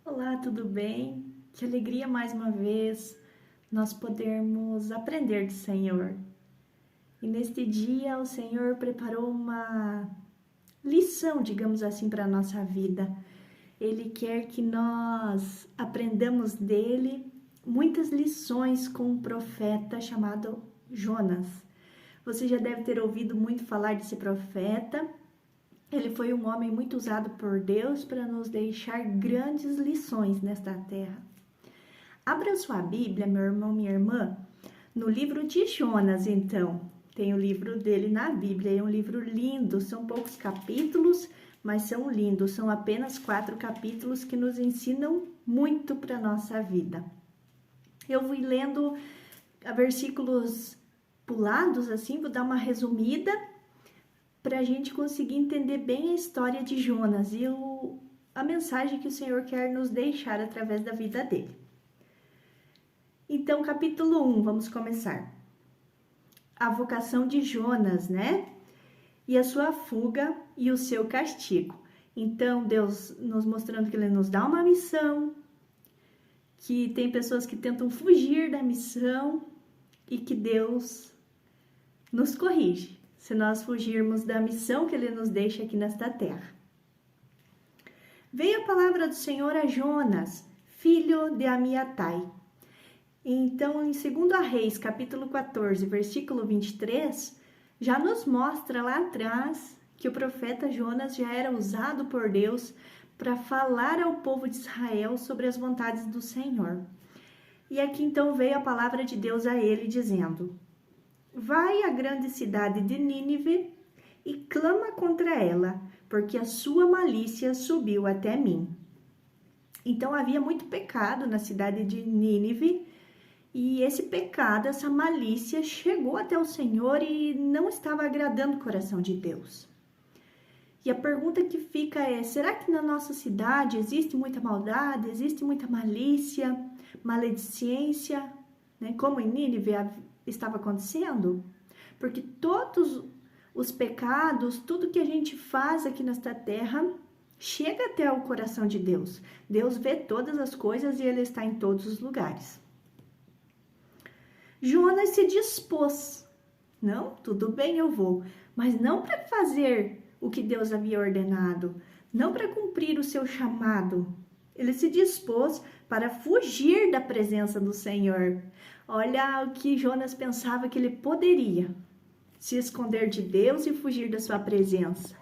Olá, tudo bem? Que alegria mais uma vez nós podermos aprender do Senhor. E neste dia o Senhor preparou uma lição, digamos assim, para a nossa vida. Ele quer que nós aprendamos dele muitas lições com um profeta chamado Jonas. Você já deve ter ouvido muito falar desse profeta. Ele foi um homem muito usado por Deus para nos deixar grandes lições nesta terra. Abra sua Bíblia, meu irmão, minha irmã, no livro de Jonas, então. Tem o livro dele na Bíblia, é um livro lindo, são poucos capítulos, mas são lindos, são apenas 4 capítulos que nos ensinam muito para a nossa vida. Eu fui lendo versículos pulados, assim, vou dar uma resumida, para a gente conseguir entender bem a história de Jonas e a mensagem que o Senhor quer nos deixar através da vida dele. Então, capítulo 1, vamos começar. A vocação de Jonas, né? E a sua fuga e o seu castigo. Então, Deus nos mostrando que Ele nos dá uma missão, que tem pessoas que tentam fugir da missão e que Deus nos corrige se nós fugirmos da missão que Ele nos deixa aqui nesta terra. Veio a palavra do Senhor a Jonas, filho de Amiatai. Então, em 2 Reis, capítulo 14, versículo 23, já nos mostra lá atrás que o profeta Jonas já era usado por Deus para falar ao povo de Israel sobre as vontades do Senhor. E aqui então veio a palavra de Deus a ele dizendo: vai à grande cidade de Nínive e clama contra ela, porque a sua malícia subiu até mim. Então havia muito pecado na cidade de Nínive, e esse pecado, essa malícia chegou até o Senhor e não estava agradando o coração de Deus. E a pergunta que fica é: será que na nossa cidade existe muita maldade, existe muita malícia, maledicência, né? Como em Nínive estava acontecendo? Porque todos os pecados, tudo que a gente faz aqui nesta terra, chega até o coração de Deus. Deus vê todas as coisas e Ele está em todos os lugares. Jonas se dispôs. Não, tudo bem, eu vou. Mas não para fazer o que Deus havia ordenado. Não para cumprir o seu chamado. Ele se dispôs para fugir da presença do Senhor. Olha o que Jonas pensava que ele poderia. Se esconder de Deus e fugir da sua presença.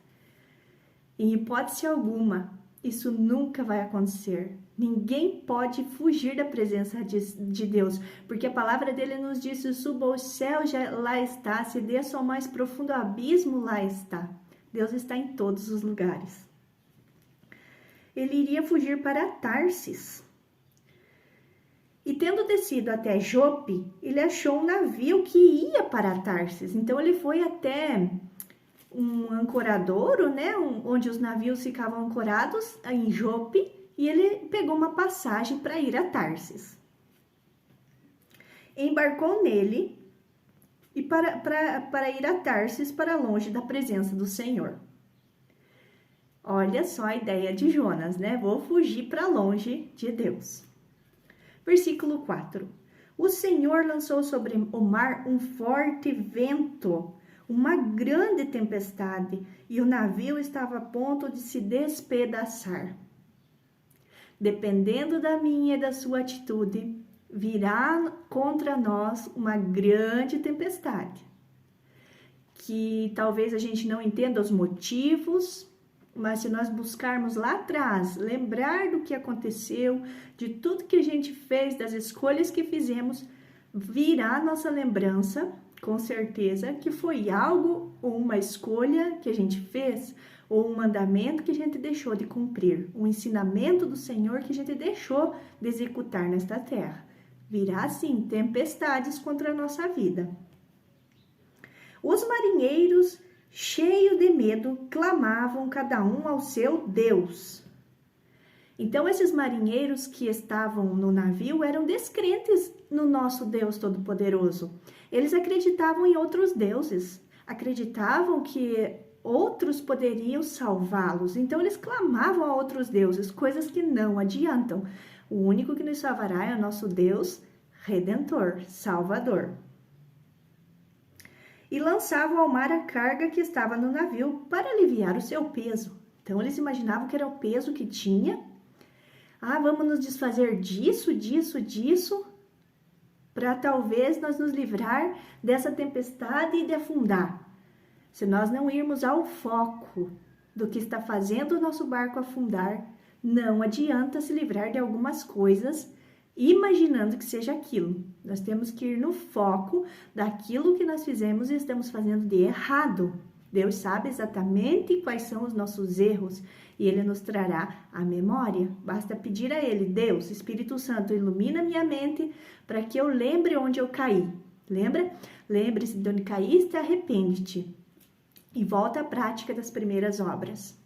Em hipótese alguma, isso nunca vai acontecer. Ninguém pode fugir da presença de Deus, porque a palavra dele nos diz: se suba ao céu, já lá está, se desça ao mais profundo abismo, lá está. Deus está em todos os lugares. Ele iria fugir para Tarsis. E tendo descido até Jope, ele achou um navio que ia para Tarsis. Então ele foi até um ancoradouro, né, onde os navios ficavam ancorados, em Jope, e ele pegou uma passagem para ir a Tarsis. Embarcou nele e para ir a Tarsis, para longe da presença do Senhor. Olha só a ideia de Jonas, né? Vou fugir para longe de Deus. Versículo 4. O Senhor lançou sobre o mar um forte vento, uma grande tempestade, e o navio estava a ponto de se despedaçar. Dependendo da minha e da sua atitude, virá contra nós uma grande tempestade, que talvez a gente não entenda os motivos, mas se nós buscarmos lá atrás, lembrar do que aconteceu, de tudo que a gente fez, das escolhas que fizemos, virá a nossa lembrança, com certeza, que foi algo ou uma escolha que a gente fez, ou um mandamento que a gente deixou de cumprir, um ensinamento do Senhor que a gente deixou de executar nesta terra. Virá, sim, tempestades contra a nossa vida. Os marinheiros, cheios de medo, clamavam cada um ao seu Deus. Então, esses marinheiros que estavam no navio eram descrentes no nosso Deus Todo-Poderoso. Eles acreditavam em outros deuses, acreditavam que outros poderiam salvá-los. Então eles clamavam a outros deuses, coisas que não adiantam. O único que nos salvará é o nosso Deus Redentor, Salvador. E lançavam ao mar a carga que estava no navio para aliviar o seu peso. Então eles imaginavam que era o peso que tinha. Vamos nos desfazer disso, para talvez nós nos livrar dessa tempestade e de afundar. Se nós não irmos ao foco do que está fazendo o nosso barco afundar, não adianta se livrar de algumas coisas imaginando que seja aquilo. Nós temos que ir no foco daquilo que nós fizemos e estamos fazendo de errado. Deus sabe exatamente quais são os nossos erros e Ele nos trará à memória. Basta pedir a Ele: Deus, Espírito Santo, ilumina minha mente para que eu lembre onde eu caí. Lembra? Lembre-se de onde caíste, arrepende-te e volta à prática das primeiras obras.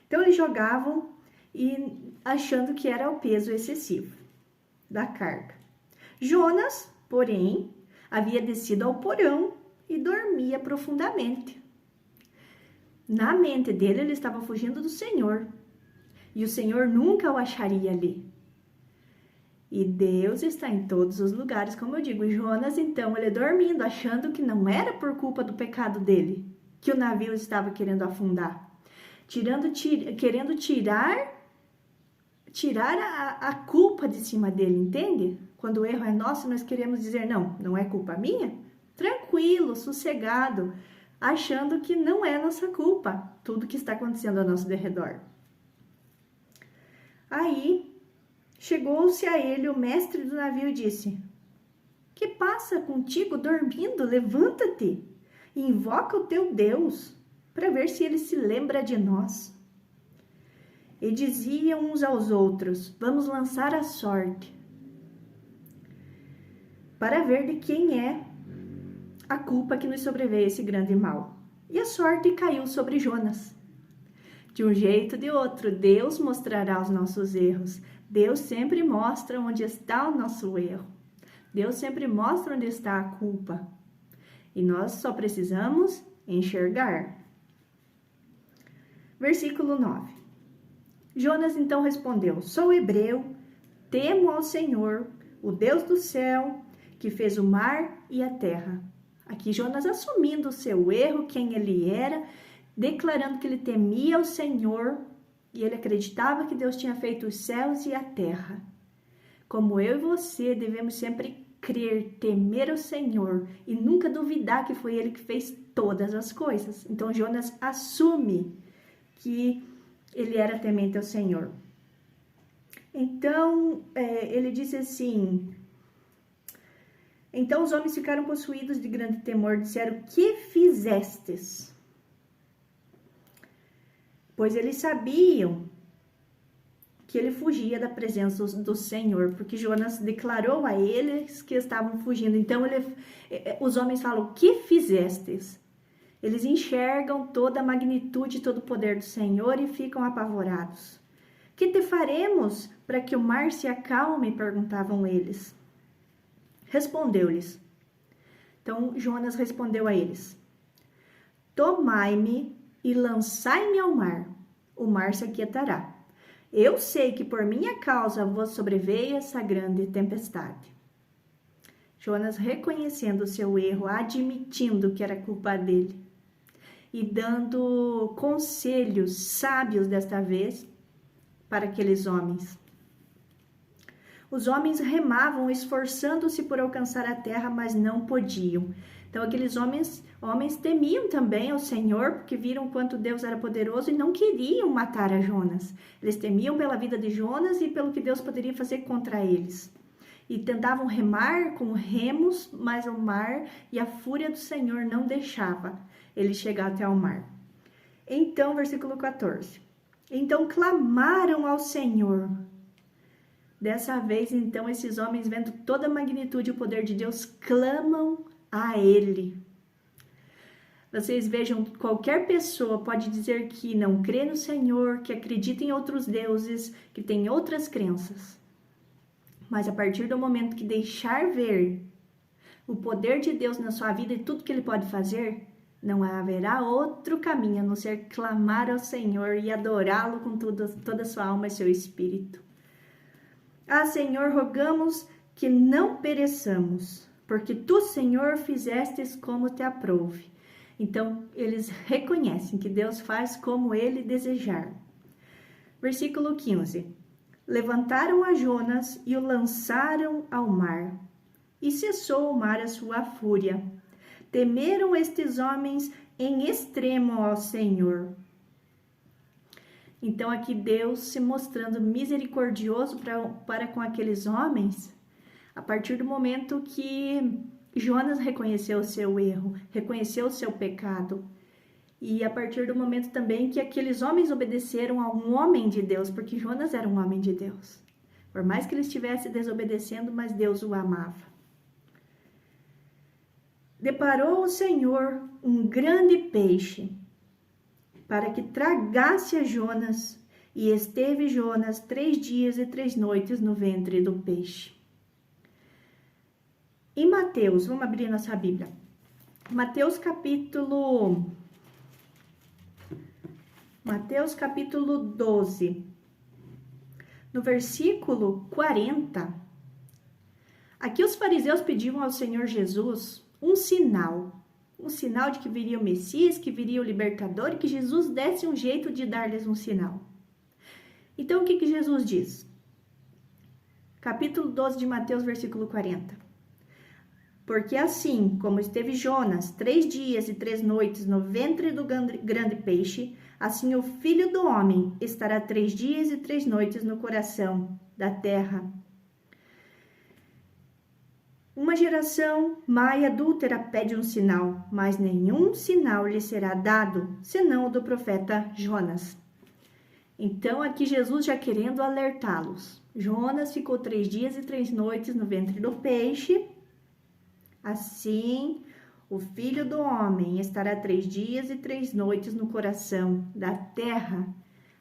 Então eles jogavam e achando que era o peso excessivo da carga. Jonas, porém, havia descido ao porão e dormia profundamente. Na mente dele, ele estava fugindo do Senhor. E o Senhor nunca o acharia ali. E Deus está em todos os lugares, como eu digo. Jonas, então, ele dormindo, achando que não era por culpa do pecado dele que o navio estava querendo afundar. Querendo tirar a culpa de cima dele, entende? Quando o erro é nosso, nós queremos dizer: não é culpa minha. Tranquilo, sossegado, achando que não é nossa culpa tudo que está acontecendo ao nosso derredor. Aí, chegou-se a ele o mestre do navio e disse: que passa contigo dormindo? Levanta-te e invoca o teu Deus para ver se ele se lembra de nós. E diziam uns aos outros: vamos lançar a sorte para ver de quem é a culpa que nos sobreveio esse grande mal. E a sorte caiu sobre Jonas. De um jeito ou de outro, Deus mostrará os nossos erros. Deus sempre mostra onde está o nosso erro. Deus sempre mostra onde está a culpa. E nós só precisamos enxergar. Versículo 9. Jonas então respondeu: sou hebreu, temo ao Senhor, o Deus do céu, que fez o mar e a terra. Aqui Jonas assumindo o seu erro, quem ele era, declarando que ele temia o Senhor e ele acreditava que Deus tinha feito os céus e a terra. Como eu e você devemos sempre crer, temer o Senhor e nunca duvidar que foi Ele que fez todas as coisas. Então Jonas assume que ele era temente ao Senhor. Então ele disse assim: então os homens ficaram possuídos de grande temor, disseram: que fizestes? Pois eles sabiam que ele fugia da presença do Senhor, porque Jonas declarou a eles que estavam fugindo. Então os homens falam: que fizestes? Eles enxergam toda a magnitude, todo o poder do Senhor e ficam apavorados. Que te faremos para que o mar se acalme? Perguntavam eles. Respondeu-lhes. Então Jonas respondeu a eles: tomai-me e lançai-me ao mar, o mar se aquietará. Eu sei que por minha causa vos sobreveio essa grande tempestade. Jonas, reconhecendo o seu erro, admitindo que era culpa dele e dando conselhos sábios desta vez para aqueles homens. Os homens remavam, esforçando-se por alcançar a terra, mas não podiam. Então aqueles homens temiam também ao Senhor, porque viram quanto Deus era poderoso e não queriam matar a Jonas. Eles temiam pela vida de Jonas e pelo que Deus poderia fazer contra eles. E tentavam remar com remos, mas o mar e a fúria do Senhor não deixava ele chegar até o mar. Então, versículo 14. Então clamaram ao Senhor. Dessa vez, então, esses homens, vendo toda a magnitude e o poder de Deus, clamam a Ele. Vocês vejam, qualquer pessoa pode dizer que não crê no Senhor, que acredita em outros deuses, que tem outras crenças. Mas a partir do momento que deixar ver o poder de Deus na sua vida e tudo que Ele pode fazer, Não haverá outro caminho a não ser clamar ao Senhor e adorá-lo com toda a sua alma e seu espírito. Ah, Senhor, rogamos que não pereçamos, porque tu, Senhor, fizestes como te aprouve. Então, eles reconhecem que Deus faz como ele desejar. Versículo 15. Levantaram a Jonas e o lançaram ao mar, e cessou o mar a sua fúria. Temeram estes homens em extremo ao Senhor. Então, aqui Deus se mostrando misericordioso para com aqueles homens, a partir do momento que Jonas reconheceu o seu erro, reconheceu o seu pecado. E a partir do momento também que aqueles homens obedeceram a um homem de Deus, porque Jonas era um homem de Deus. Por mais que ele estivesse desobedecendo, mas Deus o amava. Deparou o Senhor um grande peixe para que tragasse a Jonas, e esteve Jonas 3 dias e 3 noites no ventre do peixe. Em Mateus, vamos abrir nossa Bíblia. Mateus capítulo 12, no versículo 40, aqui os fariseus pediam ao Senhor Jesus um sinal de que viria o Messias, que viria o libertador e que Jesus desse um jeito de dar-lhes um sinal. Então, o que Jesus diz? Capítulo 12 de Mateus, versículo 40. Porque assim como esteve Jonas 3 dias e 3 noites no ventre do grande peixe, assim o Filho do Homem estará 3 dias e 3 noites no coração da terra. Uma geração má e adúltera pede um sinal, mas nenhum sinal lhe será dado, senão o do profeta Jonas. Então, aqui Jesus já querendo alertá-los. Jonas ficou 3 dias e 3 noites no ventre do peixe. Assim, o Filho do Homem estará 3 dias e 3 noites no coração da terra.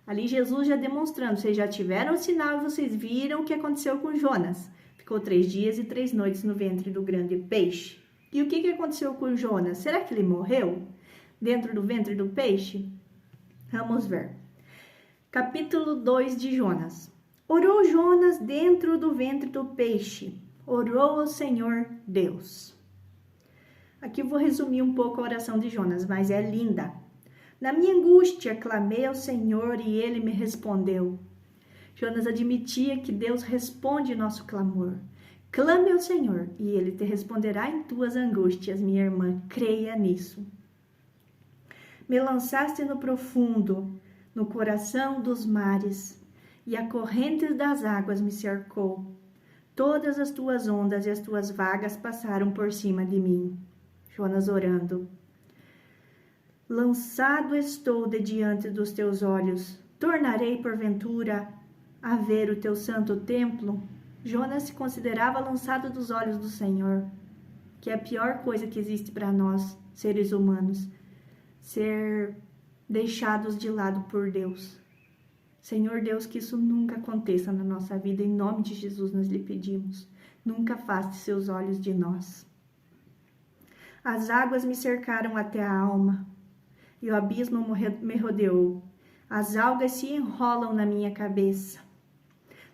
Ali Jesus já demonstrando, vocês já tiveram o sinal e vocês viram o que aconteceu com Jonas. Ficou 3 dias e 3 noites no ventre do grande peixe. E o que aconteceu com Jonas? Será que ele morreu dentro do ventre do peixe? Vamos ver. Capítulo 2 de Jonas. Orou Jonas dentro do ventre do peixe. Orou ao Senhor Deus. Aqui eu vou resumir um pouco a oração de Jonas, mas é linda. Na minha angústia, clamei ao Senhor e ele me respondeu. Jonas admitia que Deus responde nosso clamor. Clame ao Senhor e ele te responderá em tuas angústias, minha irmã. Creia nisso. Me lançaste no profundo, no coração dos mares, e a corrente das águas me cercou. Todas as tuas ondas e as tuas vagas passaram por cima de mim. Jonas orando. Lançado estou de diante dos teus olhos. Tornarei porventura a ver o teu santo templo? Jonas se considerava lançado dos olhos do Senhor, que é a pior coisa que existe para nós, seres humanos, ser deixados de lado por Deus. Senhor Deus, que isso nunca aconteça na nossa vida, em nome de Jesus nós lhe pedimos. Nunca afaste seus olhos de nós. As águas me cercaram até a alma, e o abismo me rodeou. As algas se enrolam na minha cabeça.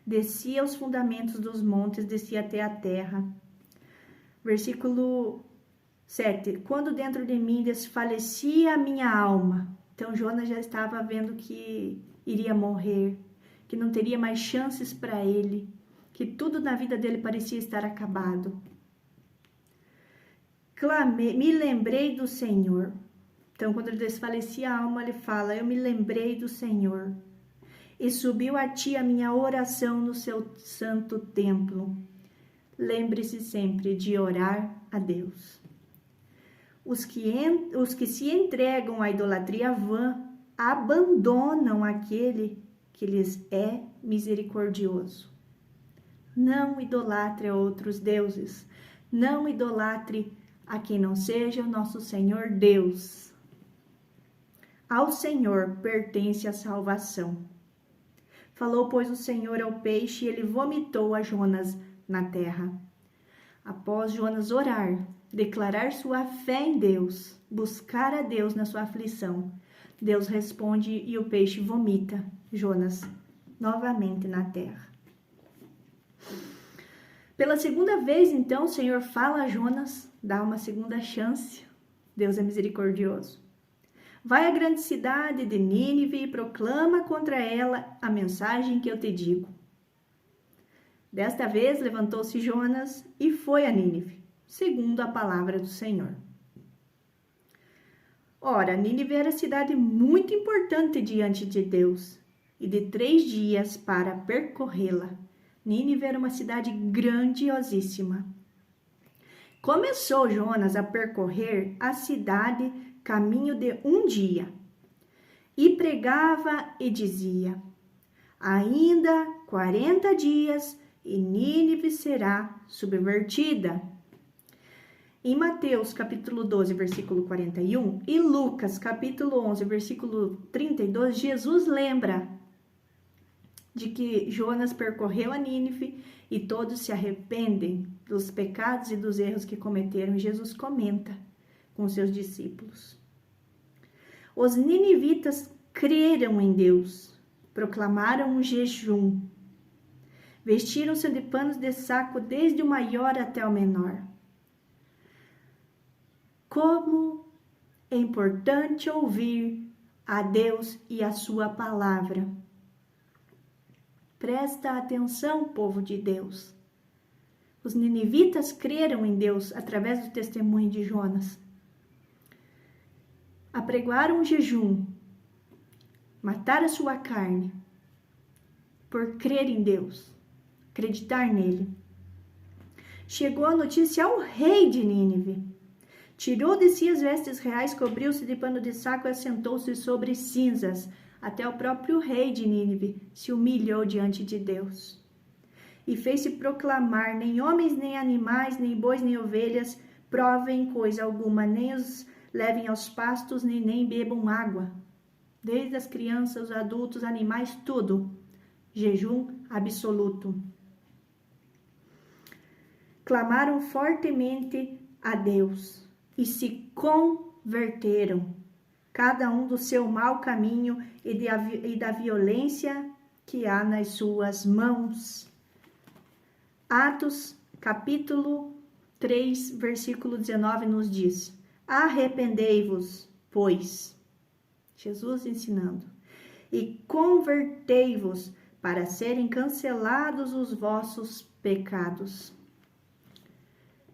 Desci aos fundamentos dos montes, desci até a terra. Versículo 7. Quando dentro de mim desfalecia a minha alma. Então Jonas já estava vendo que iria morrer, que não teria mais chances para ele, que tudo na vida dele parecia estar acabado. Clamei, me lembrei do Senhor. Então, quando ele desfalecia a alma, ele fala, eu me lembrei do Senhor. E subiu a ti a minha oração no seu santo templo. Lembre-se sempre de orar a Deus. Os que se entregam à idolatria vã abandonam aquele que lhes é misericordioso. Não idolatre a outros deuses. Não idolatre a quem não seja o nosso Senhor Deus. Ao Senhor pertence a salvação. Falou, pois, o Senhor ao peixe, e ele vomitou a Jonas na terra. Após Jonas orar, declarar sua fé em Deus, buscar a Deus na sua aflição, Deus responde e o peixe vomita Jonas novamente na terra. Pela segunda vez, então, o Senhor fala a Jonas, dá uma segunda chance. Deus é misericordioso. Vai à grande cidade de Nínive e proclama contra ela a mensagem que eu te digo. Desta vez levantou-se Jonas e foi a Nínive, segundo a palavra do Senhor. Ora, Nínive era cidade muito importante diante de Deus, e de 3 dias para percorrê-la. Nínive era uma cidade grandiosíssima. Começou Jonas a percorrer a cidade caminho de 1 dia, e pregava e dizia: ainda 40 dias e Nínive será subvertida. Em Mateus capítulo 12, versículo 41 e Lucas capítulo 11, versículo 32, Jesus lembra de que Jonas percorreu a Nínive e todos se arrependem dos pecados e dos erros que cometeram. Jesus comenta com seus discípulos. Os ninivitas creram em Deus, proclamaram um jejum, vestiram-se de panos de saco desde o maior até o menor. Como é importante ouvir a Deus e a sua palavra. Presta atenção, povo de Deus. Os ninivitas creram em Deus através do testemunho de Jonas. Apregoaram um jejum, mataram a sua carne, por crer em Deus, acreditar nele. Chegou a notícia ao rei de Nínive. Tirou de si as vestes reais, cobriu-se de pano de saco e assentou-se sobre cinzas. Até o próprio rei de Nínive se humilhou diante de Deus. E fez-se proclamar: nem homens, nem animais, nem bois, nem ovelhas provem coisa alguma, nem os levem aos pastos, nem bebam água. Desde as crianças, os adultos, animais, tudo. Jejum absoluto. Clamaram fortemente a Deus e se converteram, cada um do seu mau caminho e da violência que há nas suas mãos. Atos, capítulo 3, versículo 19, nos diz: arrependei-vos, pois, Jesus ensinando, e convertei-vos para serem cancelados os vossos pecados.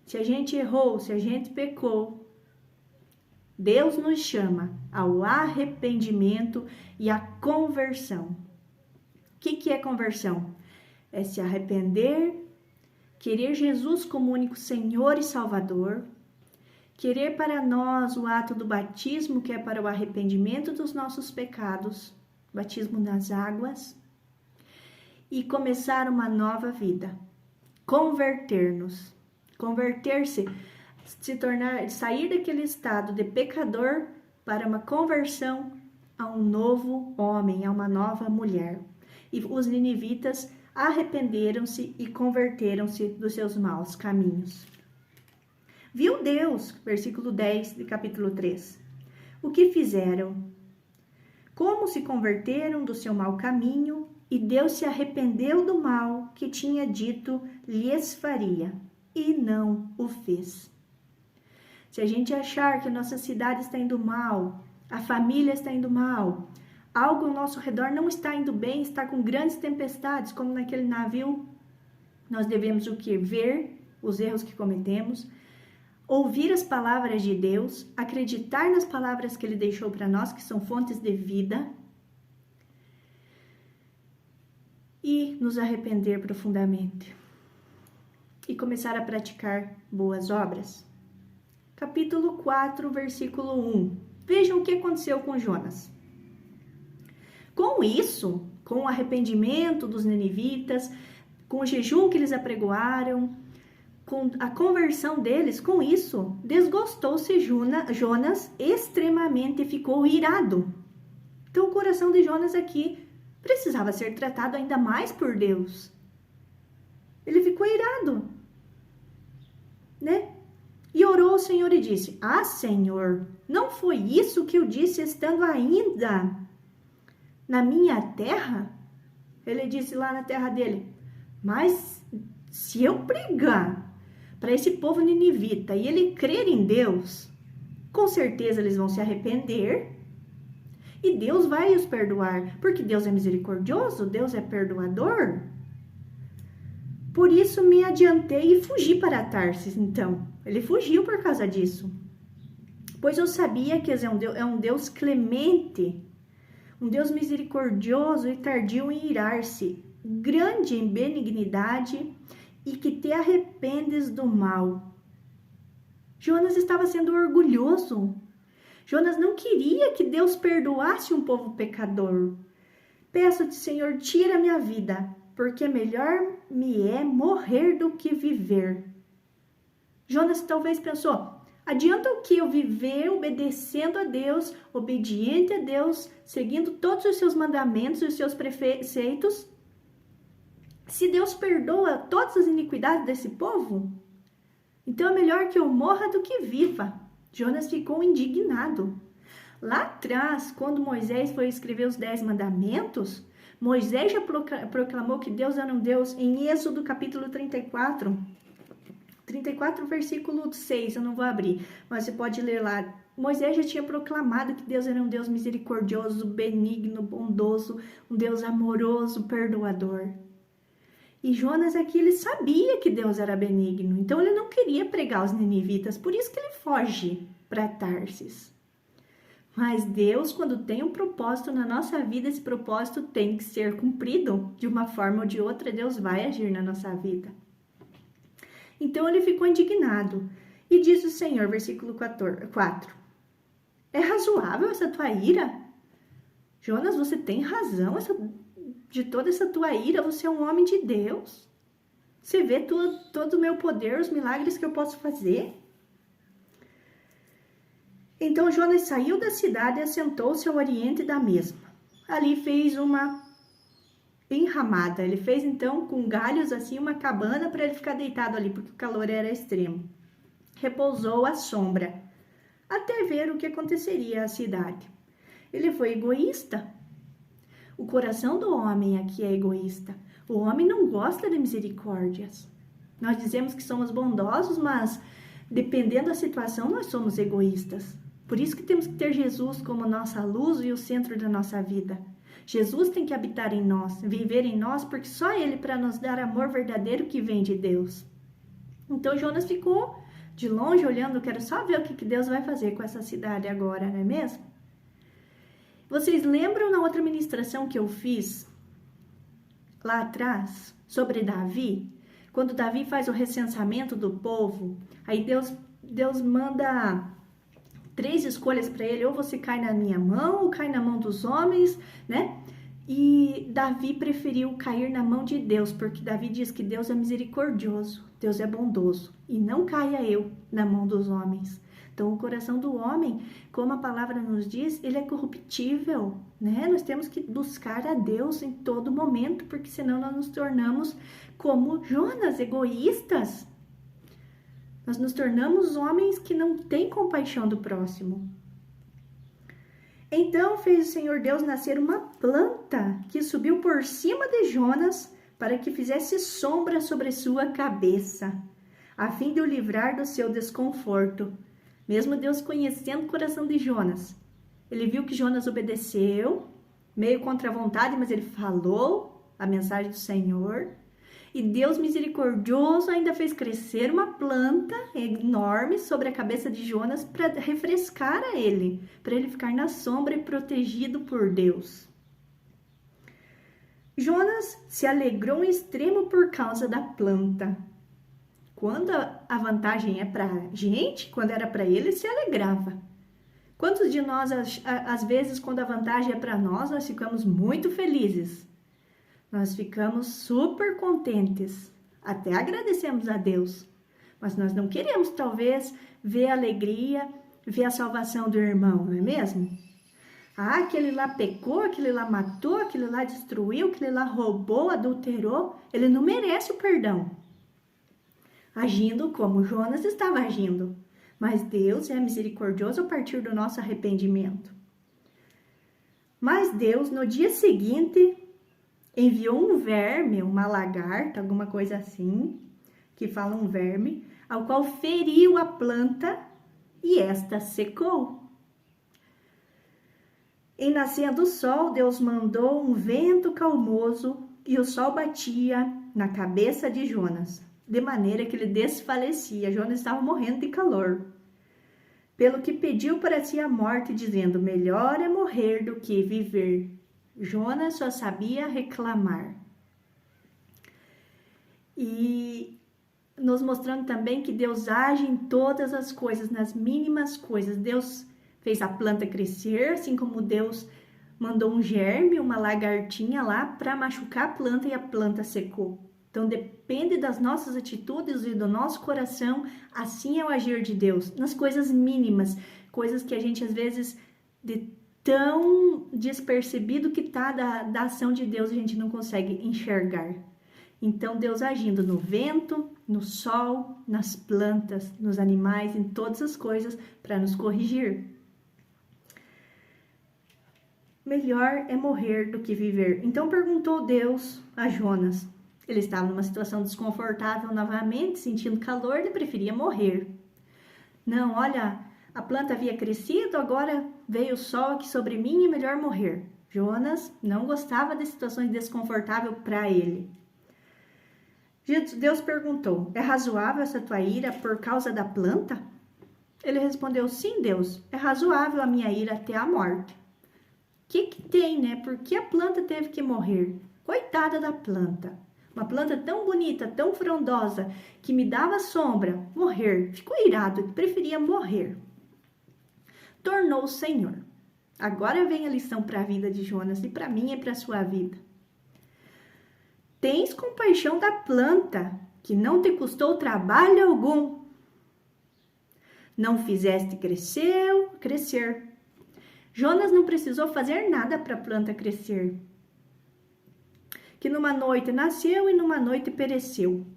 Se a gente errou, se a gente pecou, Deus nos chama ao arrependimento e à conversão. O que é conversão? É se arrepender, querer Jesus como único Senhor e Salvador, querer para nós o ato do batismo, que é para o arrependimento dos nossos pecados, batismo nas águas, e começar uma nova vida, converter-nos, converter-se, se tornar, sair daquele estado de pecador para uma conversão a um novo homem, a uma nova mulher. E os ninivitas arrependeram-se e converteram-se dos seus maus caminhos. Viu Deus, versículo 10 de capítulo 3, o que fizeram, como se converteram do seu mau caminho, e Deus se arrependeu do mal que tinha dito lhes faria, e não o fez. Se a gente achar que a nossa cidade está indo mal, a família está indo mal, algo ao nosso redor não está indo bem, está com grandes tempestades, como naquele navio, nós devemos o quê? Ver os erros que cometemos, ouvir as palavras de Deus, acreditar nas palavras que Ele deixou para nós, que são fontes de vida, e nos arrepender profundamente e começar a praticar boas obras. Capítulo 4, versículo 1. Vejam o que aconteceu com Jonas. Com isso, com o arrependimento dos ninivitas, com o jejum que eles apregoaram, com a conversão deles, com isso, desgostou-se Jonas extremamente e ficou irado. Então, o coração de Jonas aqui precisava ser tratado ainda mais por Deus. Ele ficou irado, né? E orou ao Senhor e disse: Ah, Senhor, não foi isso que eu disse estando ainda na minha terra? Ele disse lá na terra dele: Mas se eu pregar para esse povo ninivita e ele crer em Deus, com certeza eles vão se arrepender e Deus vai os perdoar, porque Deus é misericordioso, Deus é perdoador. Por isso me adiantei e fugi para Tarsis. Então, ele fugiu por causa disso. Pois eu sabia que é um Deus clemente, um Deus misericordioso e tardio em irar-se, grande em benignidade e que te arrependes do mal. Jonas estava sendo orgulhoso. Jonas não queria que Deus perdoasse um povo pecador. Peço-te, Senhor, tira minha vida, porque melhor me é morrer do que viver. Jonas talvez pensou: adianta o que eu viver obedecendo a Deus, obediente a Deus, seguindo todos os seus mandamentos e os seus preceitos, se Deus perdoa todas as iniquidades desse povo? Então é melhor que eu morra do que viva. Jonas ficou indignado. Lá atrás, quando Moisés foi escrever os 10 mandamentos, Moisés já proclamou que Deus era um Deus em Êxodo capítulo 34, versículo 6, eu não vou abrir, mas você pode ler lá. Moisés já tinha proclamado que Deus era um Deus misericordioso, benigno, bondoso, um Deus amoroso, perdoador. E Jonas aqui, ele sabia que Deus era benigno, então ele não queria pregar aos ninivitas, por isso que ele foge para Tarsis. Mas Deus, quando tem um propósito na nossa vida, esse propósito tem que ser cumprido. De uma forma ou de outra, Deus vai agir na nossa vida. Então ele ficou indignado. E diz o Senhor, versículo 4. É razoável essa tua ira? Jonas, você tem razão de toda essa tua ira, você é um homem de Deus. Você vê todo o meu poder, os milagres que eu posso fazer. Então Jonas saiu da cidade e assentou-se ao oriente da mesma. Ali fez uma enramada. Ele fez então com galhos assim uma cabana para ele ficar deitado ali, porque o calor era extremo. Repousou à sombra, até ver o que aconteceria à cidade. Ele foi egoísta. O coração do homem aqui é egoísta. O homem não gosta de misericórdias. Nós dizemos que somos bondosos, mas dependendo da situação, nós somos egoístas. Por isso que temos que ter Jesus como nossa luz e o centro da nossa vida. Jesus tem que habitar em nós, viver em nós, porque só Ele para nos dar amor verdadeiro que vem de Deus. Então Jonas ficou de longe olhando, quero só ver o que Deus vai fazer com essa cidade agora, não é mesmo? Vocês lembram na outra ministração que eu fiz lá atrás sobre Davi? Quando Davi faz o recensamento do povo, aí Deus manda 3 escolhas para ele: ou você cai na minha mão, ou cai na mão dos homens, né? E Davi preferiu cair na mão de Deus, porque Davi diz que Deus é misericordioso, Deus é bondoso, e não caia eu na mão dos homens. Então, o coração do homem, como a palavra nos diz, ele é corruptível, né? Nós temos que buscar a Deus em todo momento, porque senão nós nos tornamos como Jonas, egoístas. Nós nos tornamos homens que não têm compaixão do próximo. Então fez o Senhor Deus nascer uma planta que subiu por cima de Jonas para que fizesse sombra sobre sua cabeça, a fim de o livrar do seu desconforto. Mesmo Deus conhecendo o coração de Jonas, ele viu que Jonas obedeceu, meio contra a vontade, mas ele falou a mensagem do Senhor. E Deus misericordioso ainda fez crescer uma planta enorme sobre a cabeça de Jonas para refrescar a ele, para ele ficar na sombra e protegido por Deus. Jonas se alegrou em extremo por causa da planta. Quando a vantagem é para a gente, quando era para ele, se alegrava. Quantos de nós, às vezes, quando a vantagem é para nós ficamos muito felizes? Nós ficamos super contentes, até agradecemos a Deus, mas nós não queremos, talvez, ver a alegria, ver a salvação do irmão, não é mesmo? Ah, aquele lá pecou, aquele lá matou, aquele lá destruiu, aquele lá roubou, adulterou, ele não merece o perdão. agindo como Jonas estava agindo. Mas Deus é misericordioso a partir do nosso arrependimento. Mas Deus, no dia seguinte, enviou um verme, uma lagarta, alguma coisa assim, que fala um verme, ao qual feriu a planta e esta secou. Em nascendo o sol, Deus mandou um vento calmoso e o sol batia na cabeça de Jonas, de maneira que ele desfalecia. Jonas estava morrendo de calor. Pelo que pediu para si a morte, dizendo: melhor é morrer do que viver. Jonas só sabia reclamar. E nos mostrando também que Deus age em todas as coisas, nas mínimas coisas. Deus fez a planta crescer, assim como Deus mandou um germe, uma lagartinha lá para machucar a planta e a planta secou. Então depende das nossas atitudes e do nosso coração, assim é o agir de Deus, nas coisas mínimas, coisas que a gente às vezes, de tão despercebido que tá da ação de Deus, a gente não consegue enxergar. Então Deus agindo no vento, no sol, nas plantas, nos animais, em todas as coisas para nos corrigir. Melhor é morrer do que viver. Então perguntou Deus a Jonas. Ele estava numa situação desconfortável novamente, sentindo calor, ele preferia morrer. Não, olha, a planta havia crescido, agora veio o sol aqui sobre mim e melhor morrer. Jonas não gostava de situações desconfortáveis para ele. Deus perguntou: é razoável essa tua ira por causa da planta? Ele respondeu: sim, Deus, é razoável a minha ira até a morte. O que tem, né? Por que a planta teve que morrer? Coitada da planta. Uma planta tão bonita, tão frondosa, que me dava sombra, morrer. Ficou irado, preferia morrer. Tornou o Senhor. Agora vem a lição para a vida de Jonas e para mim e para a sua vida. Tens compaixão da planta, que não te custou trabalho algum. Não fizeste crescer. Jonas não precisou fazer nada para a planta crescer. Que numa noite nasceu e numa noite pereceu.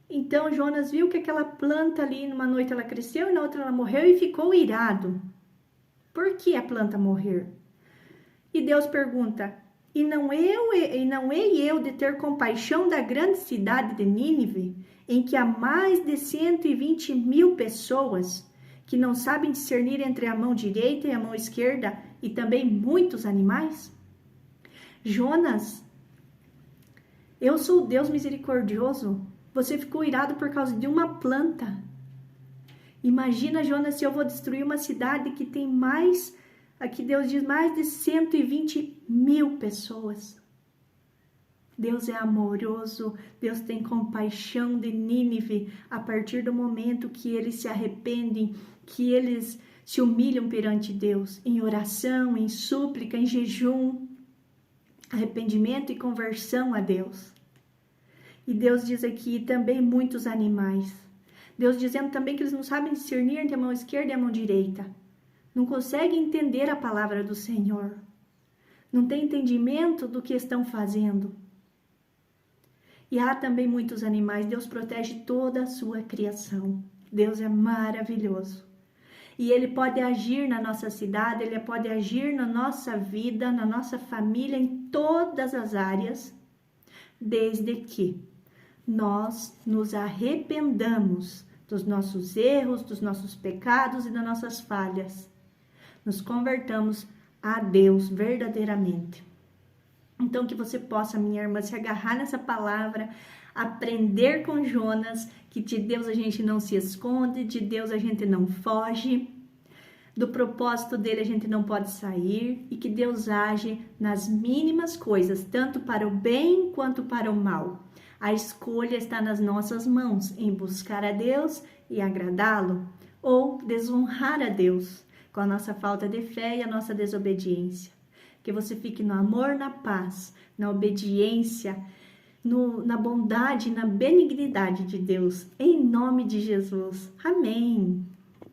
Então Jonas viu que aquela planta ali, numa noite ela cresceu e na outra ela morreu e ficou irado. Por que a planta morrer? E Deus pergunta: E não hei eu de ter compaixão da grande cidade de Nínive, em que há mais de 120.000 pessoas que não sabem discernir entre a mão direita e a mão esquerda, e também muitos animais? Jonas, eu sou Deus misericordioso. Você ficou irado por causa de uma planta. Imagina, Jonas, se eu vou destruir uma cidade que tem mais, aqui Deus diz, mais de 120.000 pessoas. Deus é amoroso, Deus tem compaixão de Nínive a partir do momento que eles se arrependem, que eles se humilham perante Deus, em oração, em súplica, em jejum, arrependimento e conversão a Deus. E Deus diz aqui também muitos animais. Deus dizendo também que eles não sabem discernir entre a mão esquerda e a mão direita. Não conseguem entender a palavra do Senhor. Não têm entendimento do que estão fazendo. E há também muitos animais. Deus protege toda a sua criação. Deus é maravilhoso. E Ele pode agir na nossa cidade, Ele pode agir na nossa vida, na nossa família, em todas as áreas, desde que nós nos arrependamos dos nossos erros, dos nossos pecados e das nossas falhas. Nos convertamos a Deus verdadeiramente. Então que você possa, minha irmã, se agarrar nessa palavra, aprender com Jonas, que de Deus a gente não se esconde, de Deus a gente não foge, do propósito dele a gente não pode sair, e que Deus age nas mínimas coisas, tanto para o bem quanto para o mal. A escolha está nas nossas mãos, em buscar a Deus e agradá-lo, ou desonrar a Deus com a nossa falta de fé e a nossa desobediência. Que você fique no amor, na paz, na obediência, na bondade, na benignidade de Deus, em nome de Jesus. Amém.